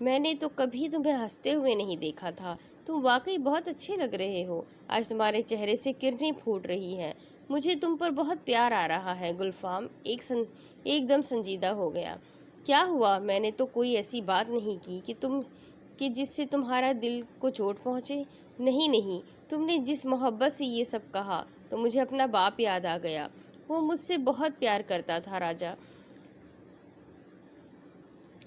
میں نے تو کبھی تمہیں ہنستے ہوئے نہیں دیکھا تھا، تم واقعی بہت اچھے لگ رہے ہو، آج تمہارے چہرے سے کرنیں پھوٹ رہی ہیں، مجھے تم پر بہت پیار آ رہا ہے۔ گلفام ایک دم سنجیدہ ہو گیا۔ کیا ہوا؟ میں نے تو کوئی ایسی بات نہیں کی کہ جس سے تمہارا دل کو چوٹ پہنچے۔ نہیں نہیں، تم نے جس محبت سے یہ سب کہا تو مجھے اپنا باپ یاد آ گیا، وہ مجھ سے بہت پیار کرتا تھا راجا،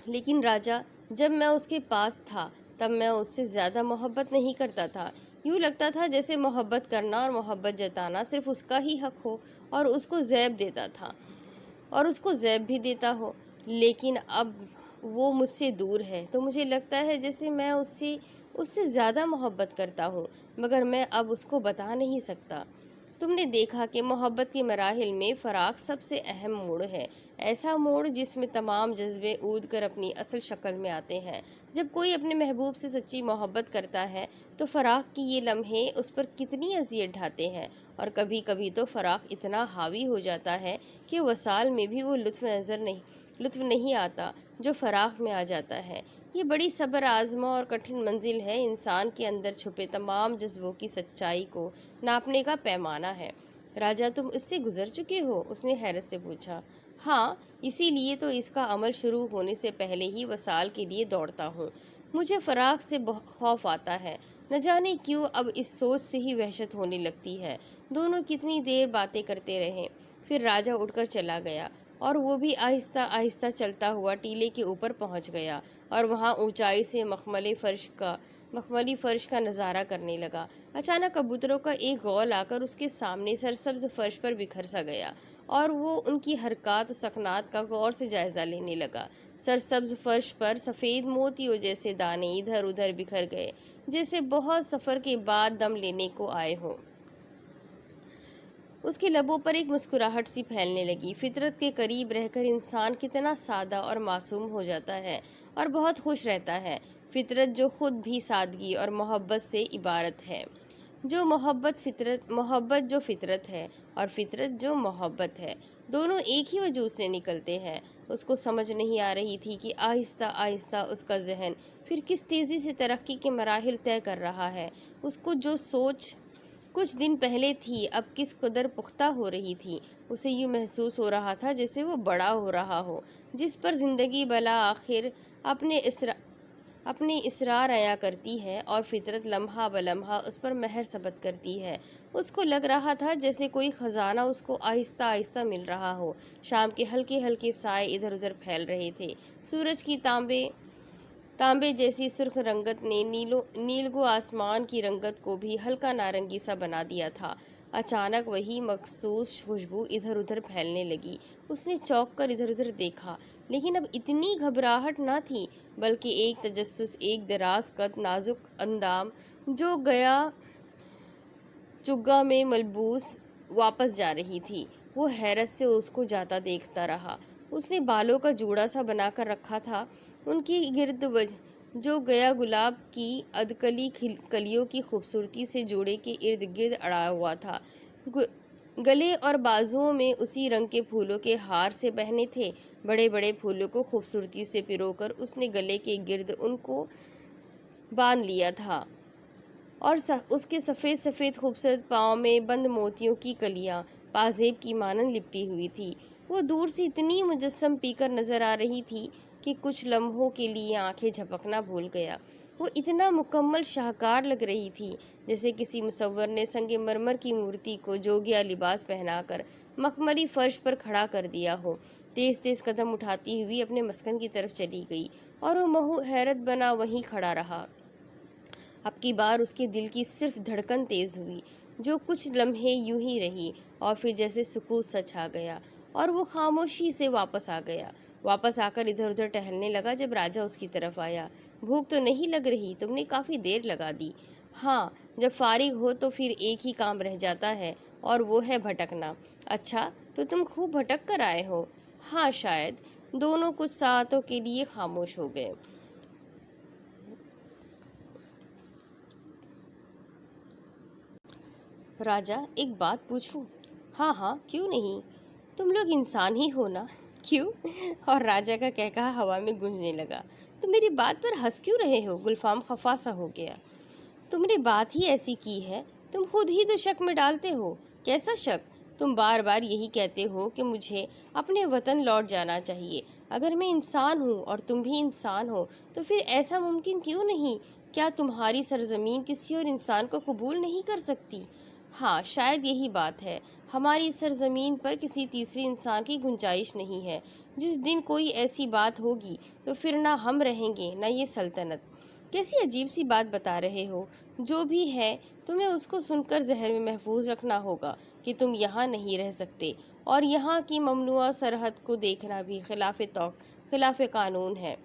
لیکن راجا جب میں اس کے پاس تھا تب میں اس سے زیادہ محبت نہیں کرتا تھا، یوں لگتا تھا جیسے محبت کرنا اور محبت جتانا صرف اس کا ہی حق ہو اور اس کو زیب بھی دیتا ہو، لیکن اب وہ مجھ سے دور ہے تو مجھے لگتا ہے جیسے میں اس سے زیادہ محبت کرتا ہوں، مگر میں اب اس کو بتا نہیں سکتا۔ تم نے دیکھا کہ محبت کے مراحل میں فراق سب سے اہم موڑ ہے، ایسا موڑ جس میں تمام جذبے اود کر اپنی اصل شکل میں آتے ہیں۔ جب کوئی اپنے محبوب سے سچی محبت کرتا ہے تو فراق کی یہ لمحے اس پر کتنی اذیت ڈھاتے ہیں، اور کبھی کبھی تو فراق اتنا حاوی ہو جاتا ہے کہ وصال میں بھی وہ لطف نہیں آتا جو فراق میں آ جاتا ہے۔ یہ بڑی صبر آزما اور کٹھن منزل ہے، انسان کے اندر چھپے تمام جذبوں کی سچائی کو ناپنے کا پیمانہ ہے۔ راجا تم اس سے گزر چکے ہو؟ اس نے حیرت سے پوچھا۔ ہاں، اسی لیے تو اس کا عمل شروع ہونے سے پہلے ہی وصال کے لیے دوڑتا ہوں۔ مجھے فراق سے خوف آتا ہے، نہ جانے کیوں اب اس سوچ سے ہی وحشت ہونے لگتی ہے۔ دونوں کتنی دیر باتیں کرتے رہے، پھر راجا اٹھ کر چلا گیا اور وہ بھی آہستہ آہستہ چلتا ہوا ٹیلے کے اوپر پہنچ گیا اور وہاں اونچائی سے مخملی فرش کا نظارہ کرنے لگا۔ اچانک کبوتروں کا ایک غول آ کر اس کے سامنے سرسبز فرش پر بکھر سا گیا اور وہ ان کی حرکات و سکنات کا غور سے جائزہ لینے لگا۔ سرسبز فرش پر سفید موتیوں جیسے دانے ادھر ادھر بکھر گئے، جیسے بہت سفر کے بعد دم لینے کو آئے ہوں۔ اس کے لبوں پر ایک مسکراہٹ سی پھیلنے لگی۔ فطرت کے قریب رہ کر انسان کتنا سادہ اور معصوم ہو جاتا ہے اور بہت خوش رہتا ہے۔ فطرت جو خود بھی سادگی اور محبت سے عبارت ہے، محبت جو فطرت ہے اور فطرت جو محبت ہے، دونوں ایک ہی وجود سے نکلتے ہیں۔ اس کو سمجھ نہیں آ رہی تھی کہ آہستہ آہستہ اس کا ذہن پھر کس تیزی سے ترقی کے مراحل طے کر رہا ہے۔ اس کو جو سوچ کچھ دن پہلے تھی اب کس قدر پختہ ہو رہی تھی۔ اسے یوں محسوس ہو رہا تھا جیسے وہ بڑا ہو رہا ہو، جس پر زندگی بالآخر اپنے اصرار عیا کرتی ہے اور فطرت لمحہ بلمحہ اس پر مہر ثبت کرتی ہے۔ اس کو لگ رہا تھا جیسے کوئی خزانہ اس کو آہستہ آہستہ مل رہا ہو۔ شام کے ہلکے ہلکے سائے ادھر ادھر پھیل رہے تھے۔ سورج کی تانبے جیسی سرخ رنگت نے نیلگو آسمان کی رنگت کو بھی ہلکا نارنگی سا بنا دیا تھا۔ اچانک وہی مخصوص خوشبو ادھر ادھر پھیلنے لگی۔ اس نے چونک کر ادھر ادھر دیکھا، لیکن اب اتنی گھبراہٹ نہ تھی، بلکہ ایک تجسس، ایک دراز قد نازک اندام جو چگا میں ملبوس واپس جا رہی تھی۔ وہ حیرت سے اس کو جاتا دیکھتا رہا۔ اس نے بالوں کا جوڑا سا بنا کر رکھا تھا، ان کے گرد جو گیا گلاب کی ادکلی کلیوں کی خوبصورتی سے جوڑے کے ارد گرد اڑا ہوا تھا۔ گلے اور بازوؤں میں اسی رنگ کے پھولوں کے ہار سے پہنے تھے۔ بڑے بڑے پھولوں کو خوبصورتی سے پرو کر اس نے گلے کے گرد ان کو باندھ لیا تھا اور اس کے سفید سفید خوبصورت پاؤں میں بند موتیوں کی کلیاں پازیب کی مانند لپٹی ہوئی تھی۔ وہ دور سے اتنی مجسم پی کر نظر آ رہی تھی کہ کچھ لمحوں کے لیے آنکھیں جھپکنا بھول گیا۔ وہ اتنا مکمل شاہکار لگ رہی تھی جیسے کسی مصور نے سنگ مرمر کی مورتی کو جوگیا لباس پہنا کر مخملی فرش پر کھڑا کر دیا ہو۔ تیز تیز قدم اٹھاتی ہوئی اپنے مسکن کی طرف چلی گئی اور وہ محو حیرت بنا وہیں کھڑا رہا۔ اب کی بار اس کے دل کی صرف دھڑکن تیز ہوئی، جو کچھ لمحے یوں ہی رہی اور پھر جیسے سکوت سا چھا گیا اور وہ خاموشی سے واپس آ کر ادھر ادھر ٹہلنے لگا۔ جب راجا اس کی طرف آیا، بھوک تو نہیں لگ رہی؟ تم نے کافی دیر لگا دی۔ ہاں، جب فارغ ہو تو پھر ایک ہی کام رہ جاتا ہے اور وہ ہے بھٹکنا۔ اچھا، تو تم خوب بھٹک کر آئے ہو؟ ہاں شاید۔ دونوں کچھ ساعتوں کے لیے خاموش ہو گئے۔ راجا ایک بات پوچھوں؟ ہاں ہاں، کیوں نہیں، تم لوگ انسان ہی ہو نا؟ کیوں؟ اور راجا کا کہکہا ہوا میں گونجنے لگا۔ تم میری بات پر ہنس کیوں رہے ہو؟ گلفام خفا سا ہو گیا۔ تم نے بات ہی ایسی کی ہے، تم خود ہی تو شک میں ڈالتے ہو۔ کیسا شک؟ تم بار بار یہی کہتے ہو کہ مجھے اپنے وطن لوٹ جانا چاہیے۔ اگر میں انسان ہوں اور تم بھی انسان ہو تو پھر ایسا ممکن کیوں نہیں؟ کیا تمہاری سرزمین کسی اور انسان کو قبول نہیں کر سکتی؟ ہاں، شاید یہی بات ہے۔ ہماری سرزمین پر کسی تیسرے انسان کی گنجائش نہیں ہے۔ جس دن کوئی ایسی بات ہوگی تو پھر نہ ہم رہیں گے نہ یہ سلطنت۔ کیسی عجیب سی بات بتا رہے ہو؟ جو بھی ہے تمہیں اس کو سن کر ذہن میں محفوظ رکھنا ہوگا کہ تم یہاں نہیں رہ سکتے، اور یہاں کی ممنوعہ سرحد کو دیکھنا بھی خلاف قانون ہے۔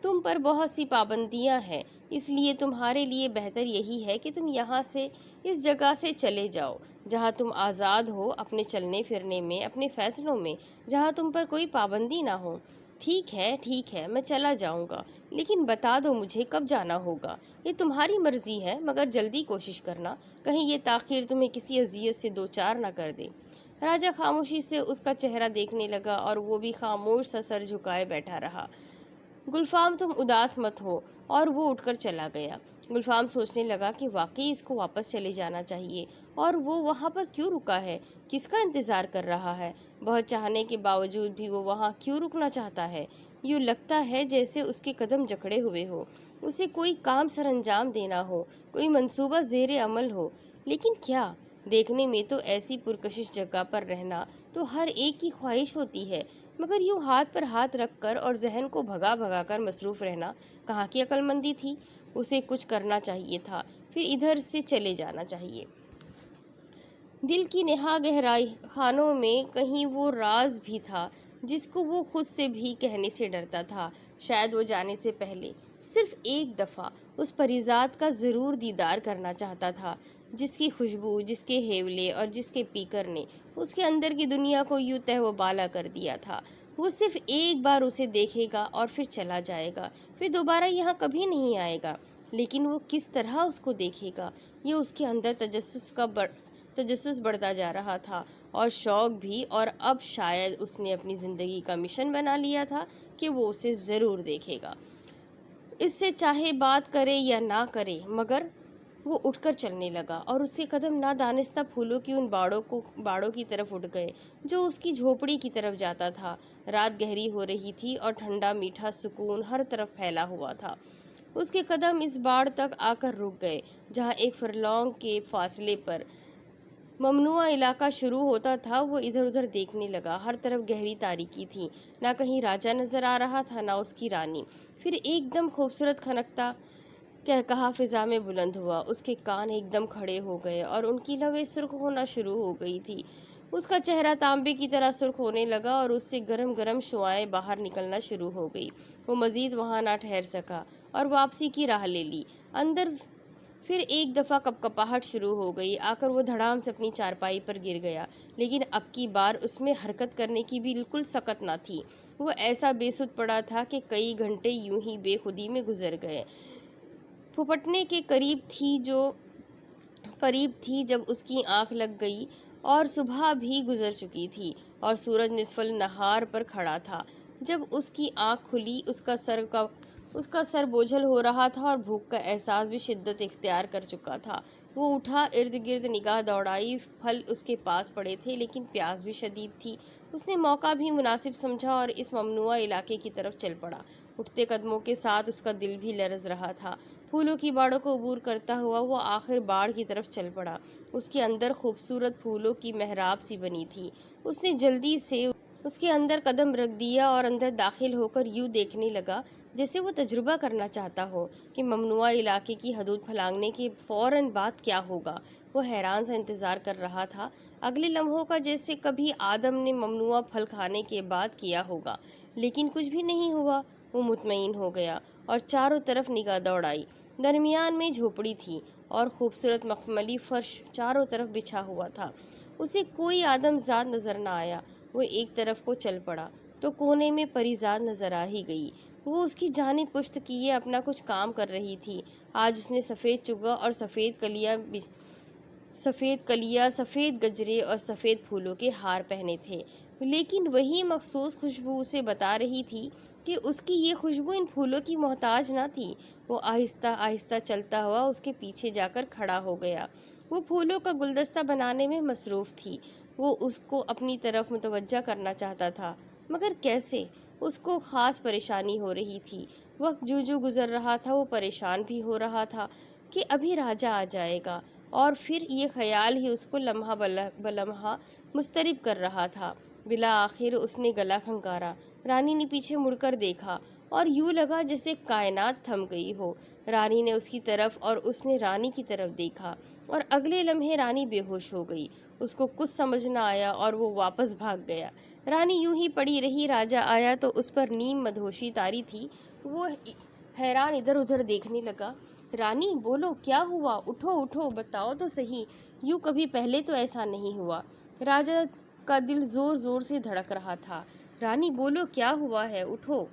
تم پر بہت سی پابندیاں ہیں، اس لیے تمہارے لیے بہتر یہی ہے کہ تم یہاں سے، اس جگہ سے چلے جاؤ جہاں تم آزاد ہو اپنے چلنے پھرنے میں، اپنے فیصلوں میں، جہاں تم پر کوئی پابندی نہ ہو۔ ٹھیک ہے، میں چلا جاؤں گا، لیکن بتا دو مجھے کب جانا ہوگا۔ یہ تمہاری مرضی ہے، مگر جلدی کوشش کرنا، کہیں یہ تاخیر تمہیں کسی اذیت سے دوچار نہ کر دے۔ راجا خاموشی سے اس کا چہرہ دیکھنے لگا اور وہ بھی خاموش سا سر جھکائے بیٹھا رہا۔ گلفام تم اداس مت ہو، اور وہ اٹھ کر چلا گیا۔ گلفام سوچنے لگا کہ واقعی اس کو واپس چلے جانا چاہیے، اور وہ وہاں پر کیوں رکا ہے؟ کس کا انتظار کر رہا ہے؟ بہت چاہنے کے باوجود بھی وہ وہاں کیوں رکنا چاہتا ہے؟ یوں لگتا ہے جیسے اس کے قدم جکڑے ہوئے ہو، اسے کوئی کام سر انجام دینا ہو، کوئی منصوبہ زیر عمل ہو، لیکن کیا؟ دیکھنے میں تو ایسی پرکشش جگہ پر رہنا تو ہر ایک کی خواہش ہوتی ہے، مگر یوں ہاتھ پر ہاتھ رکھ کر اور ذہن کو بھگا کر مصروف رہنا کہاں کی عقل مندی تھی؟ اسے کچھ کرنا چاہیے تھا، پھر ادھر سے چلے جانا چاہیے۔ دل کی نہا گہرائی خانوں میں کہیں وہ راز بھی تھا جس کو وہ خود سے بھی کہنے سے ڈرتا تھا۔ شاید وہ جانے سے پہلے صرف ایک دفعہ اس پریزاد کا ضرور دیدار کرنا چاہتا تھا، جس کی خوشبو، جس کے ہیولے اور جس کے پیکر نے اس کے اندر کی دنیا کو یوں تہ و بالا کر دیا تھا۔ وہ صرف ایک بار اسے دیکھے گا اور پھر چلا جائے گا، پھر دوبارہ یہاں کبھی نہیں آئے گا، لیکن وہ کس طرح اس کو دیکھے گا، یہ اس کے اندر تجسس بڑھتا جا رہا تھا، اور شوق بھی، اور اب شاید اس نے اپنی زندگی کا مشن بنا لیا تھا کہ وہ اسے ضرور دیکھے گا، اس سے چاہے بات کرے یا نہ کرے۔ مگر وہ اٹھ کر چلنے لگا، اور اس کے قدم نادانستہ پھولوں کی ان باڑوں کی طرف اٹھ گئے جو اس کی جھوپڑی کی طرف جاتا تھا۔ رات گہری ہو رہی تھی اور ٹھنڈا میٹھا سکون ہر طرف پھیلا ہوا تھا۔ اس کے قدم اس باڑ تک آ کر رک گئے جہاں ایک فرلانگ کے فاصلے پر ممنوعہ علاقہ شروع ہوتا تھا۔ وہ ادھر ادھر دیکھنے لگا، ہر طرف گہری تاریکی تھی، نہ کہیں راجا نظر آ رہا تھا نہ اس کی رانی۔ پھر ایک دم خوبصورت کھنکتا کہکہا فضا میں بلند ہوا، اس کے کان ایک دم کھڑے ہو گئے اور ان کی لبیں سرخ ہونا شروع ہو گئی تھی۔ اس کا چہرہ تانبے کی طرح سرخ ہونے لگا اور اس سے گرم گرم شعاعیں باہر نکلنا شروع ہو گئی۔ وہ مزید وہاں نہ ٹھہر سکا اور واپسی کی راہ لے لی اندر۔ پھر ایک دفعہ کپکپاہٹ شروع ہو گئی، آ کر وہ دھڑام سے اپنی چارپائی پر گر گیا، لیکن اب کی بار اس میں حرکت کرنے کی بالکل سکت نہ تھی۔ وہ ایسا بے سدھ پڑا تھا کہ کئی گھنٹے یوں ہی بے خودی میں گزر گئے۔ پھپٹنے کے قریب تھی جب اس کی آنکھ لگ گئی، اور صبح بھی گزر چکی تھی اور سورج نصف النہار پر کھڑا تھا۔ جب اس کی آنکھ کھلی، اس کا سر بوجھل ہو رہا تھا اور بھوک کا احساس بھی شدت اختیار کر چکا تھا۔ وہ اٹھا، ارد گرد نگاہ دوڑائی، پھل اس کے پاس پڑے تھے لیکن پیاس بھی شدید تھی۔ اس نے موقع بھی مناسب سمجھا اور اس ممنوعہ علاقے کی طرف چل پڑا۔ اٹھتے قدموں کے ساتھ اس کا دل بھی لرز رہا تھا۔ پھولوں کی باڑوں کو عبور کرتا ہوا وہ آخر باڑ کی طرف چل پڑا۔ اس کے اندر خوبصورت پھولوں کی محراب سی بنی تھی۔ اس نے جلدی سے اس کے اندر قدم رکھ دیا اور اندر داخل ہو کر یوں دیکھنے لگا جیسے وہ تجربہ کرنا چاہتا ہو کہ ممنوعہ علاقے کی حدود پھلانگنے کے فوراً بعد کیا ہوگا۔ وہ حیران سا انتظار کر رہا تھا اگلے لمحوں کا، جیسے کبھی آدم نے ممنوعہ پھل کھانے کے بعد کیا ہوگا، لیکن کچھ بھی نہیں ہوا۔ وہ مطمئن ہو گیا اور چاروں طرف نگاہ دوڑائی۔ درمیان میں جھوپڑی تھی اور خوبصورت مخملی فرش چاروں طرف بچھا ہوا تھا۔ اسے کوئی آدم زاد نظر نہ آیا۔ وہ ایک طرف کو چل پڑا تو کونے میں پریزاد نظر آ ہی گئی۔ وہ اس کی جانب پشت کیے اپنا کچھ کام کر رہی تھی۔ آج اس نے سفید چگا اور سفید کلیاں سفید کلیاں، سفید گجرے اور سفید پھولوں کے ہار پہنے تھے، لیکن وہی مخصوص خوشبو اسے بتا رہی تھی کہ اس کی یہ خوشبو ان پھولوں کی محتاج نہ تھی۔ وہ آہستہ آہستہ چلتا ہوا اس کے پیچھے جا کر کھڑا ہو گیا۔ وہ پھولوں کا گلدستہ بنانے میں مصروف تھی۔ وہ اس کو اپنی طرف متوجہ کرنا چاہتا تھا، مگر کیسے؟ اس کو خاص پریشانی ہو رہی تھی۔ وقت جو جو گزر رہا تھا وہ پریشان بھی ہو رہا تھا کہ ابھی راجہ آ جائے گا، اور پھر یہ خیال ہی اس کو لمحہ بلمحہ مضطرب کر رہا تھا۔ بالآخر اس نے گلا کھنکارا۔ رانی نے پیچھے مڑ کر دیکھا اور یوں لگا جیسے کائنات تھم گئی ہو۔ رانی نے اس کی طرف اور اس نے رانی کی طرف دیکھا، اور اگلے لمحے رانی بے ہوش ہو گئی۔ اس کو کچھ سمجھ نہ آیا اور وہ واپس بھاگ گیا۔ رانی یوں ہی پڑی رہی۔ راجہ آیا تو اس پر نیم مدہوشی طاری تھی۔ وہ حیران ادھر ادھر دیکھنے لگا۔ رانی، بولو کیا ہوا؟ اٹھو اٹھو، بتاؤ تو صحیح، یوں کبھی پہلے تو ایسا نہیں ہوا۔ راجہ کا دل زور زور سے دھڑک رہا تھا۔ رانی بولو کیا ہوا ہے، اٹھو۔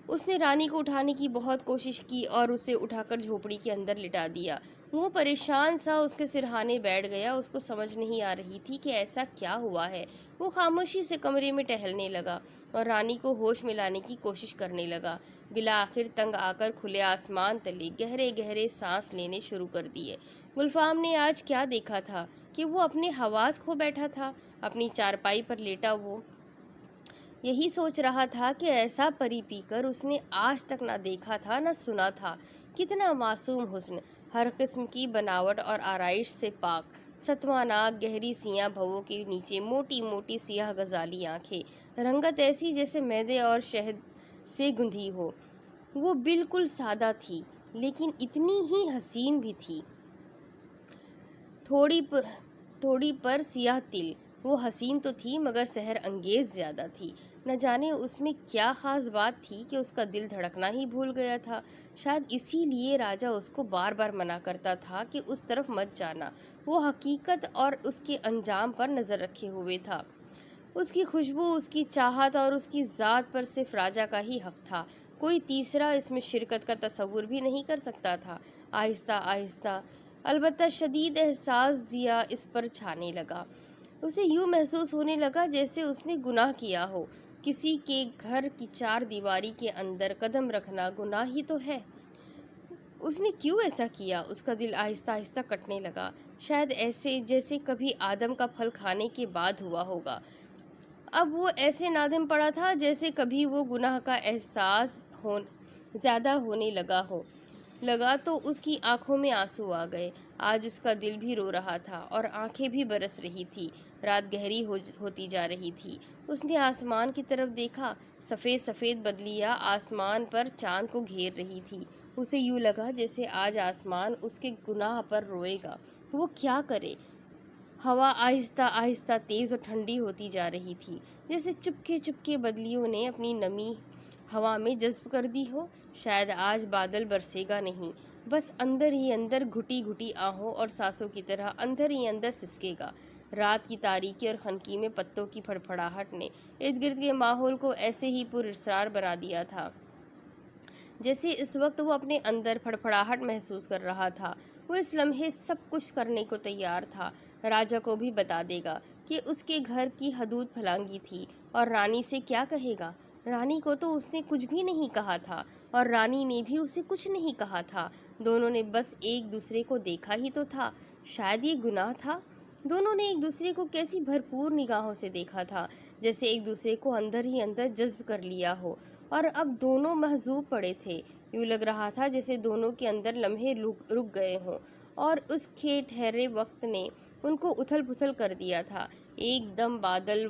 اس نے رانی کو اٹھانے کی بہت کوشش کی اور اسے اٹھا کر جھوپڑی کے اندر لٹا دیا۔ وہ پریشان سا اس کے سرہانے بیٹھ گیا۔ اس کو سمجھ نہیں آ رہی تھی کہ ایسا کیا ہوا ہے۔ وہ خاموشی سے کمرے میں ٹہلنے لگا اور رانی کو ہوش میں لانے کی کوشش کرنے لگا۔ بالآخر تنگ آ کر کھلے آسمان تلے گہرے گہرے سانس لینے شروع کر دیے۔ گلفام نے آج کیا دیکھا تھا کہ وہ اپنے حواس کھو بیٹھا تھا؟ اپنی چارپائی پر لیٹا وہ یہی سوچ رہا تھا کہ ایسا پری پی کر اس نے آج تک نہ دیکھا تھا نہ سنا تھا۔ کتنا معصوم حسن، ہر قسم کی بناوٹ اور آرائش سے پاک، ستواں ناک، گہری سیاہ بھووں کے نیچے موٹی موٹی سیاہ غزالی آنکھیں، رنگت ایسی جیسے میدے اور شہد سے گندھی ہو۔ وہ بالکل سادہ تھی، لیکن اتنی ہی حسین بھی تھی۔ تھوڑی پر سیاہ تل۔ وہ حسین تو تھی مگر سحر انگیز زیادہ تھی۔ نہ جانے اس میں کیا خاص بات تھی کہ اس کا دل دھڑکنا ہی بھول گیا تھا۔ شاید اسی لیے راجہ اس کو بار بار منع کرتا تھا کہ اس طرف مت جانا۔ وہ حقیقت اور اس کے انجام پر نظر رکھے ہوئے تھا۔ اس کی خوشبو، اس کی چاہت اور اس کی ذات پر صرف راجہ کا ہی حق تھا۔ کوئی تیسرا اس میں شرکت کا تصور بھی نہیں کر سکتا تھا۔ آہستہ آہستہ البتہ شدید احساس ضیا اس پر چھانے لگا۔ اسے یوں محسوس ہونے لگا جیسے اس نے گناہ کیا ہو۔ کسی کے گھر کی چار دیواری کے اندر قدم رکھنا گناہ ہی تو ہے۔ اس نے کیوں ایسا کیا؟ اس کا دل آہستہ آہستہ کٹنے لگا، شاید ایسے جیسے کبھی آدم کا پھل کھانے کے بعد ہوا ہوگا۔ اب وہ ایسے نادم پڑا تھا جیسے کبھی وہ گناہ کا احساس زیادہ ہونے لگا تو اس کی آنکھوں میں آنسو آ گئے۔ آج اس کا دل بھی رو رہا تھا اور آنکھیں بھی برس رہی تھی۔ رات گہری ہوتی جا رہی تھی۔ اس نے آسمان کی طرف دیکھا۔ سفید سفید بدلیاں آسمان پر چاند کو گھیر رہی تھی۔ اسے یوں لگا جیسے آج آسمان اس کے گناہ پر روئے گا۔ وہ کیا کرے؟ ہوا آہستہ آہستہ تیز اور ٹھنڈی ہوتی جا رہی تھی، جیسے چپکے چپکے بدلیوں نے اپنی نمی ہوا میں جذب کر دی ہو۔ شاید آج بادل برسے گا نہیں، بس اندر ہی اندر گھٹی گھٹی آہوں اور سانسوں کی طرح اندر ہی اندر سسکے گا۔ رات کی تاریکی اور خنکی میں پتوں کی پھڑپھڑاہٹ نے ارد گرد کے ماحول کو ایسے ہی پر اسرار بنا دیا تھا جیسے اس وقت وہ اپنے اندر پھڑپھڑاہٹ محسوس کر رہا تھا۔ وہ اس لمحے سب کچھ کرنے کو تیار تھا۔ راجہ کو بھی بتا دے گا کہ اس کے گھر کی حدود پھلانگی تھی، اور رانی سے کیا کہے گا؟ رانی کو تو اس نے کچھ بھی نہیں کہا تھا اور رانی نے بھی اسے کچھ نہیں کہا تھا۔ دونوں نے بس ایک دوسرے کو دیکھا ہی تو تھا۔ شاید یہ گناہ تھا؟ دونوں نے ایک دوسرے کو کیسی بھرپور نگاہوں سے دیکھا تھا، جیسے ایک دوسرے کو اندر ہی اندر جذب کر لیا ہو، اور اب دونوں محجوب پڑے تھے۔ یوں لگ رہا تھا جیسے دونوں کے اندر لمحے رک گئے ہوں اور اس کے ٹھہرے وقت نے ان کو اتھل پتھل کر دیا تھا۔ ایک دم بادل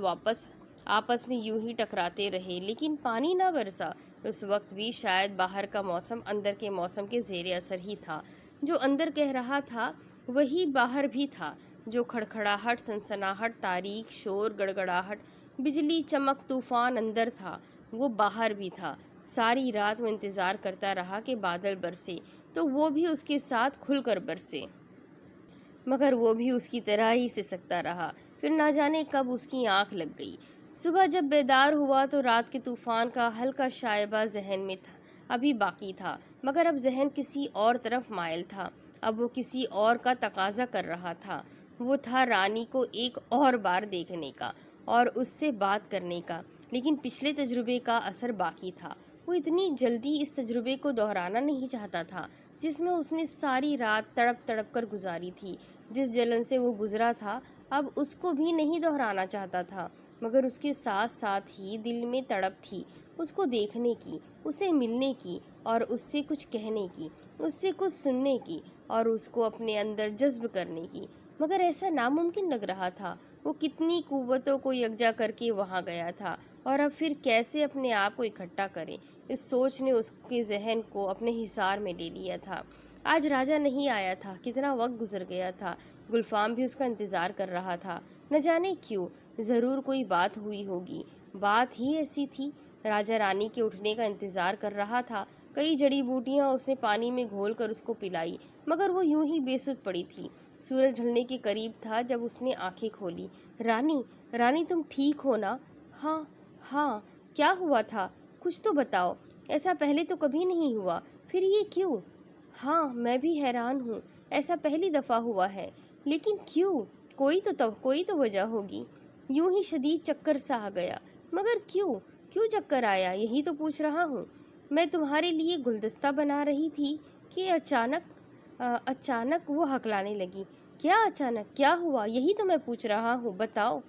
آپس میں یوں ہی ٹکراتے رہے، لیکن پانی نہ برسا۔ اس وقت بھی شاید باہر کا موسم اندر کے موسم کے زیر اثر ہی تھا۔ جو اندر کہہ رہا تھا وہی باہر بھی تھا۔ جو کھڑکھڑاہٹ، سنسناہٹ، تاریک شور، گڑگڑاہٹ، بجلی چمک، طوفان اندر تھا، وہ باہر بھی تھا۔ ساری رات وہ انتظار کرتا رہا کہ بادل برسے تو وہ بھی اس کے ساتھ کھل کر برسے، مگر وہ بھی اس کی طرح ہی سسکتا رہا۔ پھر نہ جانے کب اس کی آنکھ لگ گئی۔ صبح جب بیدار ہوا تو رات کے طوفان کا ہلکا شائبہ ذہن میں ابھی باقی تھا، مگر اب ذہن کسی اور طرف مائل تھا۔ اب وہ کسی اور کا تقاضا کر رہا تھا، وہ تھا رانی کو ایک اور بار دیکھنے کا اور اس سے بات کرنے کا، لیکن پچھلے تجربے کا اثر باقی تھا۔ وہ اتنی جلدی اس تجربے کو دہرانا نہیں چاہتا تھا جس میں اس نے ساری رات تڑپ تڑپ کر گزاری تھی۔ جس جلن سے وہ گزرا تھا اب اس کو بھی نہیں دہرانا چاہتا تھا، مگر اس کے ساتھ ساتھ ہی دل میں تڑپ تھی اس کو دیکھنے کی، اسے ملنے کی اور اس سے کچھ کہنے کی، اس سے کچھ سننے کی اور اس کو اپنے اندر جذب کرنے کی، مگر ایسا ناممکن لگ رہا تھا۔ وہ کتنی قوتوں کو یکجا کر کے وہاں گیا تھا اور اب پھر کیسے اپنے آپ کو اکٹھا کرے، اس سوچ نے اس کے ذہن کو اپنے حصار میں لے لیا تھا۔ آج راجا نہیں آیا تھا، کتنا وقت گزر گیا تھا، گلفام بھی اس کا انتظار کر رہا تھا، نہ جانے کیوں، ضرور کوئی بات ہوئی ہوگی، بات ہی ایسی تھی۔ راجا رانی کے اٹھنے کا انتظار کر رہا تھا، کئی جڑی بوٹیاں اس نے پانی میں گھول کر اس کو پلائی، مگر وہ یوں ہی بے سدھ پڑی تھی۔ سورج ڈھلنے کے قریب تھا جب اس نے آنکھیں کھولی۔ رانی، رانی تم ٹھیک ہو نا؟ ہاں ہاں، کیا ہوا تھا؟ کچھ تو بتاؤ، ایسا پہلے تو کبھی نہیں ہوا، پھر یہ کیوں؟ ہاں میں بھی حیران ہوں، ایسا پہلی دفعہ ہوا ہے، لیکن کیوں؟ کوئی تو وجہ ہوگی۔ یوں ہی شدید چکر سا آ گیا، مگر کیوں چکر آیا یہی تو پوچھ رہا ہوں۔ میں تمہارے لیے گلدستہ بنا رہی تھی کہ اچانک وہ ہکلانے لگی۔ کیا اچانک؟ کیا ہوا یہی تو میں پوچھ رہا ہوں، بتاؤ۔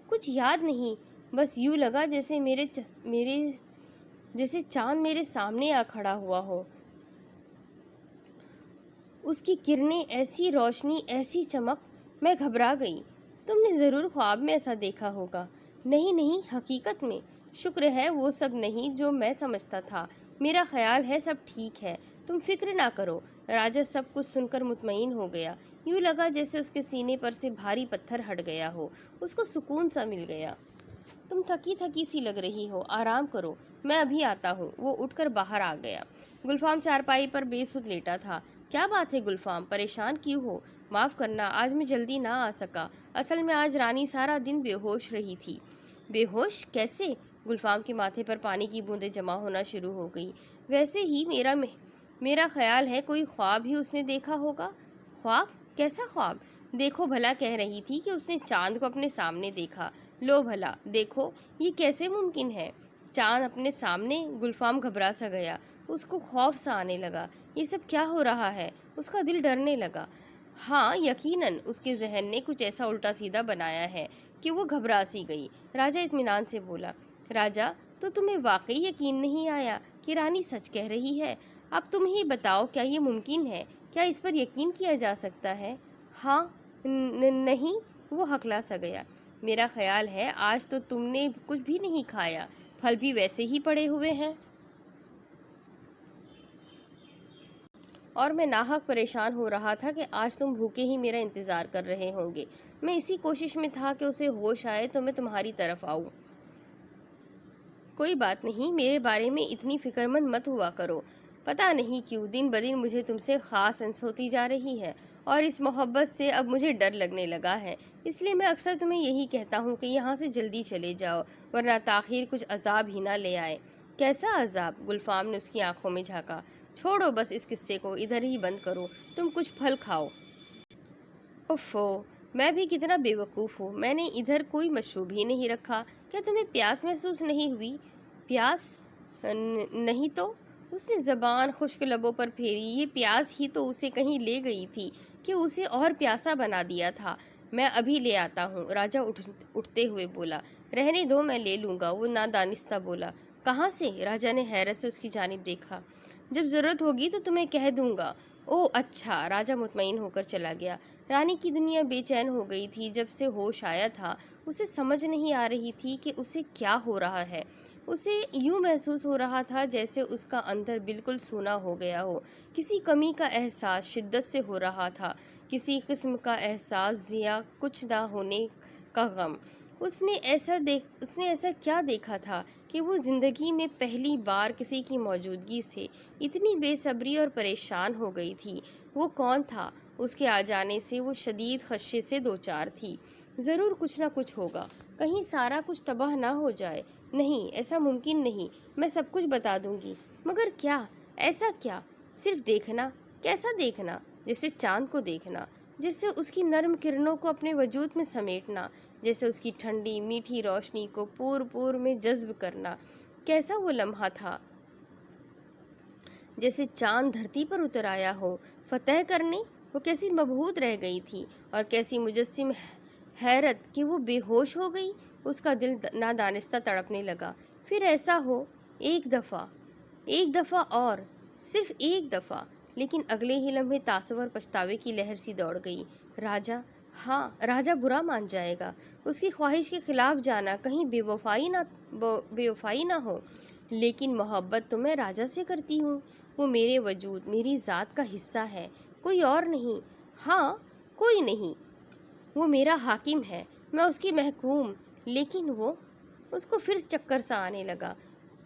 کچھ یاد نہیں، بس یوں لگا جیسے چاند میرے سامنے آ کھڑا ہوا ہو، اس کی کرنیں ایسی روشنی، ایسی چمک، میں گھبرا گئی۔ تم نے ضرور خواب میں ایسا دیکھا ہوگا۔ نہیں، حقیقت میں۔ شکر ہے وہ سب نہیں جو میں سمجھتا تھا، میرا خیال ہے سب ٹھیک ہے، تم فکر نہ کرو۔ راجا سب کچھ سن کر مطمئن ہو گیا، یوں لگا جیسے اس کے سینے پر سے بھاری پتھر ہٹ گیا ہو، اس کو سکون سا مل گیا۔ تم تھکی سی لگ رہی ہو، آرام کرو، میں ابھی آتا ہوں۔ وہ اٹھ کر باہر آ گیا۔ گلفام چارپائی پر بے سدھ لیٹا تھا۔ کیا بات ہے گلفام، پریشان کیوں ہو؟ معاف کرنا، آج میں جلدی نہ آ سکا، اصل میں آج رانی سارا دن بے ہوش رہی تھی۔ بے ہوش کیسے؟ گلفام کے ماتھے پر پانی کی بوندیں جمع ہونا شروع ہو گئی۔ ویسے ہی میرا خیال ہے کوئی خواب ہی اس نے دیکھا ہوگا۔ خواب؟ کیسا خواب؟ دیکھو بھلا، کہہ رہی تھی کہ اس نے چاند کو اپنے سامنے دیکھا۔ لو بھلا دیکھو، یہ کیسے ممکن ہے؟ چاند اپنے سامنے؟ گلفام گھبرا سا گیا، اس کو خوف سا آنے لگا۔ یہ سب کیا ہو رہا ہے؟ اس کا دل ڈرنے لگا۔ ہاں یقیناً اس کے ذہن نے کچھ ایسا الٹا سیدھا بنایا ہے کہ وہ گھبرا سی گئی۔ راجا اطمینان سے بولا۔ راجا، تو تمہیں واقعی یقین نہیں آیا کہ رانی سچ کہہ رہی ہے؟ اب تم ہی بتاؤ، کیا یہ ممکن ہے؟ کیا اس پر یقین کیا جا سکتا ہے؟ ہاں نہیں، وہ ہکلا سا گیا۔ میرا خیال ہے آج تو تم نے کچھ بھی نہیں کھایا، پھل بھی ویسے ہی پڑے ہوئے ہیں، اور میں ناحق پریشان ہو رہا تھا کہ آج تم بھوکے ہی میرا انتظار کر رہے ہوں گے۔ میں اسی کوشش میں تھا کہ اسے ہوش آئے تو میں تمہاری طرف آؤں۔ کوئی بات نہیں، میرے بارے میں اتنی فکر مند مت ہوا کرو۔ پتہ نہیں کیوں دن بدن مجھے تم سے خاص انس ہوتی جا رہی ہے، اور اس محبت سے اب مجھے ڈر لگنے لگا ہے۔ اس لیے میں اکثر تمہیں یہی کہتا ہوں کہ یہاں سے جلدی چلے جاؤ، ورنہ تاخیر کچھ عذاب ہی نہ لے آئے۔ کیسا عذاب؟ گلفام نے اس کی آنکھوں میں جھانکا۔ چھوڑو بس اس قصے کو، ادھر ہی بند کرو، تم کچھ پھل کھاؤ۔ اوفو، میں بھی کتنا بے وقوف ہوں، میں نے ادھر کوئی مشروب ہی نہیں رکھا۔ کیا تمہیں پیاس محسوس نہیں ہوئی؟ پیاس؟ نہیں تو۔ اس نے زبان خشک لبوں پر پھیری۔ یہ پیاس ہی تو اسے کہیں لے گئی تھی کہ اسے اور پیاسا بنا دیا تھا۔ میں ابھی لے آتا ہوں، راجا اٹھتے ہوئے بولا۔ رہنے دو، میں لے لوں گا، وہ نادانستہ بولا۔ کہاں سے؟ راجا نے حیرت سے اس کی جانب دیکھا۔ جب ضرورت ہوگی تو تمہیں کہہ دوں گا۔ اوہ اچھا، راجا مطمئن ہو کر چلا گیا۔ رانی کی دنیا بے چین ہو گئی تھی۔ جب سے ہوش آیا تھا اسے سمجھ نہیں آ رہی تھی کہ اسے کیا ہو رہا ہے۔ اسے یوں محسوس ہو رہا تھا جیسے اس کا اندر بالکل سونا ہو گیا ہو۔ کسی کمی کا احساس شدت سے ہو رہا تھا، کسی قسم کا احساس ضیاع کچھ نہ ہونے کا غم۔ اس نے ایسا کیا دیکھا تھا کہ وہ زندگی میں پہلی بار کسی کی موجودگی سے اتنی بے صبری اور پریشان ہو گئی تھی؟ وہ کون تھا؟ اس کے آ جانے سے وہ شدید خدشے سے دوچار تھی۔ ضرور کچھ نہ کچھ ہوگا، کہیں سارا کچھ تباہ نہ ہو جائے۔ نہیں، ایسا ممکن نہیں، میں سب کچھ بتا دوں گی۔ مگر کیا؟ ایسا کیا؟ صرف دیکھنا۔ کیسا دیکھنا؟ جیسے چاند کو دیکھنا، جیسے اس کی نرم کرنوں کو اپنے وجود میں سمیٹنا، جیسے اس کی ٹھنڈی میٹھی روشنی کو پور پور میں جذب کرنا۔ کیسا وہ لمحہ تھا، جیسے چاند دھرتی پر اتر آیا ہو فتح کرنے۔ وہ کیسی مبہوت رہ گئی تھی، اور کیسی مجسم حیرت کہ وہ بے ہوش ہو گئی۔ اس کا دل نادانستہ تڑپنے لگا۔ پھر ایسا ہو، ایک دفعہ اور، صرف ایک دفعہ۔ لیکن اگلے ہی لمحے تعصب اور پچھتاوے کی لہر سی دوڑ گئی۔ راجا، ہاں راجا برا مان جائے گا، اس کی خواہش کے خلاف جانا، کہیں بے وفائی نہ ہو۔ لیکن محبت تو میں راجا سے کرتی ہوں، وہ میرے وجود، میری ذات کا حصہ ہے، کوئی اور نہیں۔ ہاں، کوئی نہیں، وہ میرا حاکم ہے، میں اس کی محکوم۔ لیکن اس کو پھر چکر سا آنے لگا،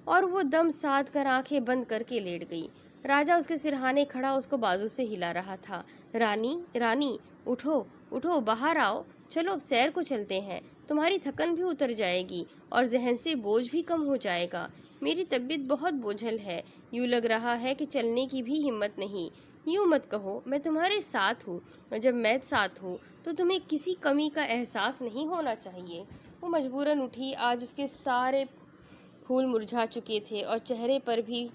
اور وہ دم ساتھ کر آنکھیں بند کر کے لیٹ گئی۔ راجا اس کے سرہانے کھڑا اس کو بازو سے ہلا رہا تھا۔ رانی، اٹھو، باہر آؤ، چلو سیر کو چلتے ہیں، تمہاری تھکن بھی اتر جائے گی اور ذہن سے بوجھ بھی کم ہو جائے گا۔ میری طبیعت بہت بوجھل ہے، یوں لگ رہا ہے کہ چلنے کی بھی ہمت نہیں۔ یوں مت کہو، میں تمہارے ساتھ ہوں، اور جب میں ساتھ ہوں تو تمہیں کسی کمی کا احساس نہیں ہونا چاہیے۔ وہ مجبوراً اٹھی۔ آج اس کے سارے پھول مرجھا چکے تھے، اور چہرے پر بھی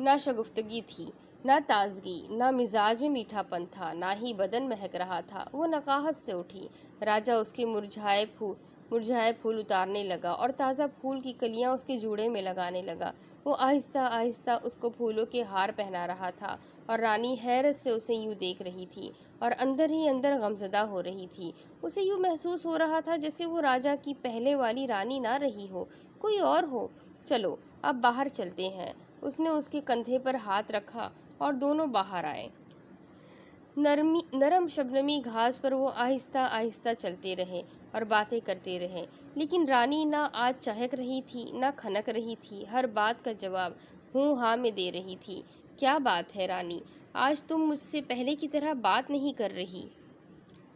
نہ شگفتگی تھی، نہ تازگی، نہ مزاج میں میٹھا پن تھا، نہ ہی بدن مہک رہا تھا۔ وہ نقاہت سے اٹھی۔ راجا اس کے مرجھائے پھول اتارنے لگا، اور تازہ پھول کی کلیاں اس کے جوڑے میں لگانے لگا۔ وہ آہستہ آہستہ اس کو پھولوں کے ہار پہنا رہا تھا، اور رانی حیرت سے اسے یوں دیکھ رہی تھی، اور اندر ہی اندر غمزدہ ہو رہی تھی۔ اسے یوں محسوس ہو رہا تھا جیسے وہ راجا کی پہلے والی رانی نہ رہی ہو، کوئی اور ہو۔ چلو اب باہر چلتے ہیں۔ اس نے اس کے کندھے پر ہاتھ رکھا، اور دونوں باہر آئے۔ نرم شبنمی گھاس پر وہ آہستہ آہستہ چلتے رہے اور باتیں کرتے رہے۔ لیکن رانی نہ آج چہک رہی تھی، نہ کھنک رہی تھی، ہر بات کا جواب ہوں ہاں میں دے رہی تھی۔ کیا بات ہے رانی، آج تم مجھ سے پہلے کی طرح بات نہیں کر رہی؟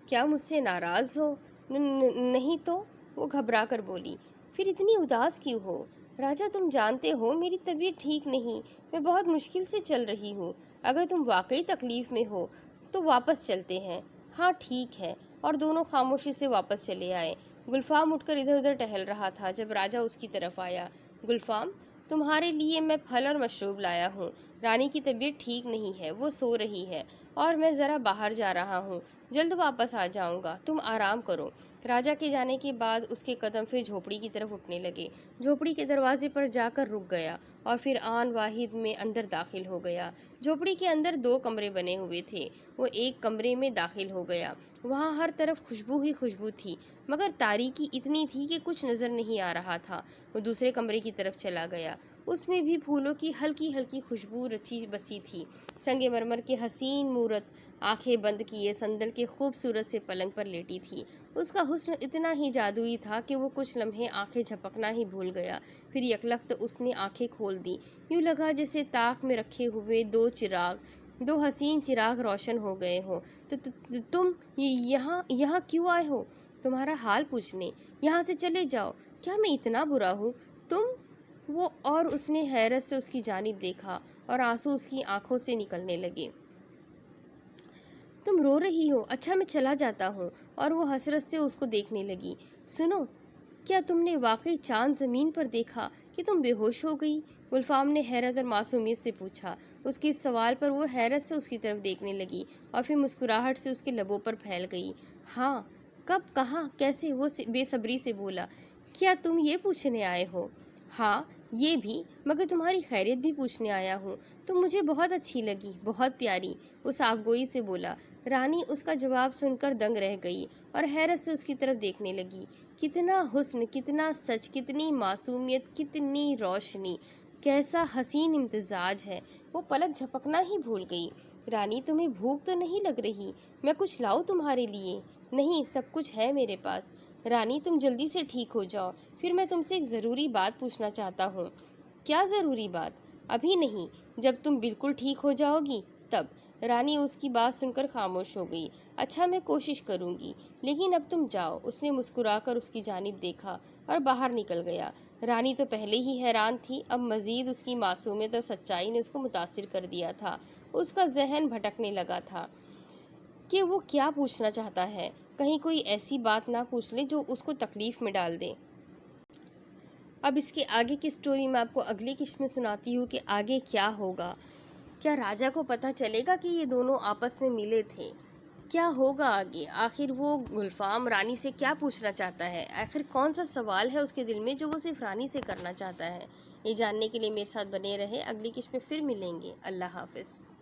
کیا مجھ سے ناراض ہو؟ نہیں تو، وہ گھبرا کر بولی۔ پھر اتنی اداس کیوں ہو؟ راجا، تم جانتے ہو میری طبیعت ٹھیک نہیں، میں بہت مشکل سے چل رہی ہوں۔ اگر تم واقعی تکلیف میں ہو تو واپس چلتے ہیں۔ ہاں ٹھیک ہے، اور دونوں خاموشی سے واپس چلے آئے۔ گلفام اٹھ کر ادھر ادھر ٹہل رہا تھا جب راجا اس کی طرف آیا۔ گلفام، تمہارے لیے میں پھل اور مشروب لایا ہوں۔ رانی کی طبیعت ٹھیک نہیں ہے، وہ سو رہی ہے، اور میں ذرا باہر جا رہا ہوں، جلد واپس آ جاؤں گا، تم آرام کرو۔ راجا کے جانے کے بعد اس کے قدم پھر جھوپڑی کی طرف اٹھنے لگے۔ جھوپڑی کے دروازے پر جا کر رک گیا، اور پھر آن واحد میں اندر داخل ہو گیا۔ جھوپڑی کے اندر 2 کمرے بنے ہوئے تھے۔ وہ ایک کمرے میں داخل ہو گیا۔ وہاں ہر طرف خوشبو ہی خوشبو تھی، مگر تاریکی اتنی تھی کہ کچھ نظر نہیں آ رہا تھا۔ وہ دوسرے کمرے کی طرف چلا گیا۔ اس میں بھی پھولوں کی ہلکی ہلکی خوشبو رچی بسی تھی۔ سنگ مرمر کے حسین مورت آنکھیں بند کیے صندل کے خوبصورت سے پلنگ پر لیٹی تھی۔ اس کا حسن اتنا ہی جادوئی تھا کہ وہ کچھ لمحے آنکھیں جھپکنا ہی بھول گیا۔ پھر یکلخت اس نے آنکھیں کھول دی۔ یوں لگا جیسے طاق میں رکھے ہوئے 2 حسین چراغ روشن ہو گئے ہوں۔ تم یہاں کیوں آئے ہو؟ تمہارا حال پوچھنے۔ یہاں سے چلے جاؤ۔ کیا میں اتنا برا ہوں؟ وہ اور اس نے حیرت سے اس کی جانب دیکھا، اور آنسو اس کی آنکھوں سے نکلنے لگے۔ تم رو رہی ہو؟ اچھا میں چلا جاتا ہوں۔ اور وہ حسرت سے اس کو دیکھنے لگی۔ سنو، کیا تم نے واقعی چاند زمین پر دیکھا کہ تم بے ہوش ہو گئی؟ گلفام نے حیرت اور معصومیت سے پوچھا۔ اس کے اس سوال پر وہ حیرت سے اس کی طرف دیکھنے لگی، اور پھر مسکراہٹ سے اس کے لبوں پر پھیل گئی۔ ہاں، کب، کہاں، کیسے؟ وہ بے صبری سے بولا۔ کیا تم یہ پوچھنے آئے ہو؟ ہاں، یہ بھی، مگر تمہاری خیریت بھی پوچھنے آیا ہوں۔ تم مجھے بہت اچھی لگی، بہت پیاری، وہ صاف گوئی سے بولا۔ رانی اس کا جواب سن کر دنگ رہ گئی، اور حیرت سے اس کی طرف دیکھنے لگی۔ کتنا حسن، کتنا سچ، کتنی معصومیت، کتنی روشنی، کیسا حسین امتزاج ہے! وہ پلک جھپکنا ہی بھول گئی۔ رانی، تمہیں بھوک تو نہیں لگ رہی؟ میں کچھ لاؤں تمہارے لیے؟ نہیں، سب کچھ ہے میرے پاس۔ رانی، تم جلدی سے ٹھیک ہو جاؤ، پھر میں تم سے ایک ضروری بات پوچھنا چاہتا ہوں۔ کیا ضروری بات؟ ابھی نہیں، جب تم بالکل ٹھیک ہو جاؤ گی تب۔ رانی اس کی بات سن کر خاموش ہو گئی۔ اچھا، میں کوشش کروں گی، لیکن اب تم جاؤ۔ اس نے مسکرا کر اس کی جانب دیکھا اور باہر نکل گیا۔ رانی تو پہلے ہی حیران تھی، اب مزید اس کی معصومیت اور سچائی نے اس کو متاثر کر دیا تھا۔ اس کا ذہن بھٹکنے لگا تھا۔ کہ وہ کیا پوچھنا چاہتا ہے، کہیں کوئی ایسی بات نہ پوچھ لے جو اس کو تکلیف میں ڈال دے۔ اب اس کے آگے کی سٹوری میں آپ کو اگلی قسط میں سناتی ہوں کہ آگے کیا ہوگا۔ کیا راجا کو پتہ چلے گا کہ یہ دونوں آپس میں ملے تھے؟ کیا ہوگا آگے؟ آخر وہ گلفام رانی سے کیا پوچھنا چاہتا ہے؟ آخر کون سا سوال ہے اس کے دل میں جو وہ صرف رانی سے کرنا چاہتا ہے؟ یہ جاننے کے لیے میرے ساتھ بنے رہے، اگلی قسط میں پھر ملیں گے۔ اللہ حافظ۔